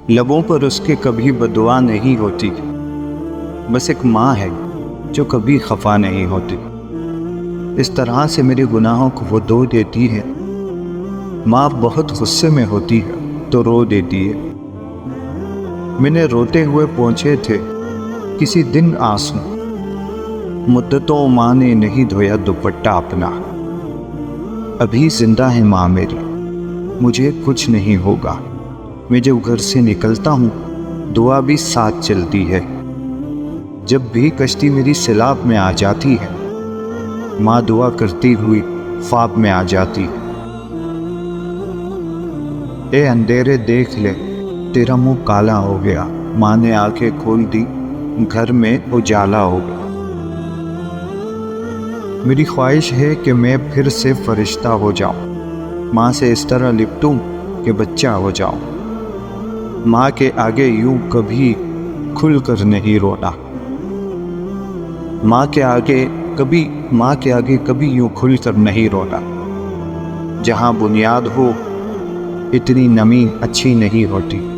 لبوں پر اس کے کبھی بددعا نہیں ہوتی، بس ایک ماں ہے جو کبھی خفا نہیں ہوتی۔ اس طرح سے میرے گناہوں کو وہ دھو دیتی ہے۔ ماں بہت غصے میں ہوتی ہے تو رو دیتی ہے۔ میں نے روتے ہوئے پوچھے تھے کسی دن آنسو، مدتوں ماں نے نہیں دھویا دوپٹہ اپنا۔ ابھی زندہ ہے ماں میری، مجھے کچھ نہیں ہوگا۔ میں جب گھر سے نکلتا ہوں دعا بھی ساتھ چلتی ہے۔ جب بھی کشتی میری سیلاب میں آ جاتی ہے، ماں دعا کرتی ہوئی خواب میں آ جاتی ہے۔ اے اندھیرے دیکھ لے تیرا منہ کالا ہو گیا، ماں نے آنکھیں کھول دی، گھر میں اجالا ہو گیا۔ میری خواہش ہے کہ میں پھر سے فرشتہ ہو جاؤں، ماں سے اس طرح لپٹوں کہ بچہ ہو جاؤں۔ ماں کے آگے یوں کبھی کھل کر نہیں رونا، ماں کے آگے کبھی یوں کھل کر نہیں رونا۔ جہاں بنیاد ہو اتنی نمی اچھی نہیں ہوتی۔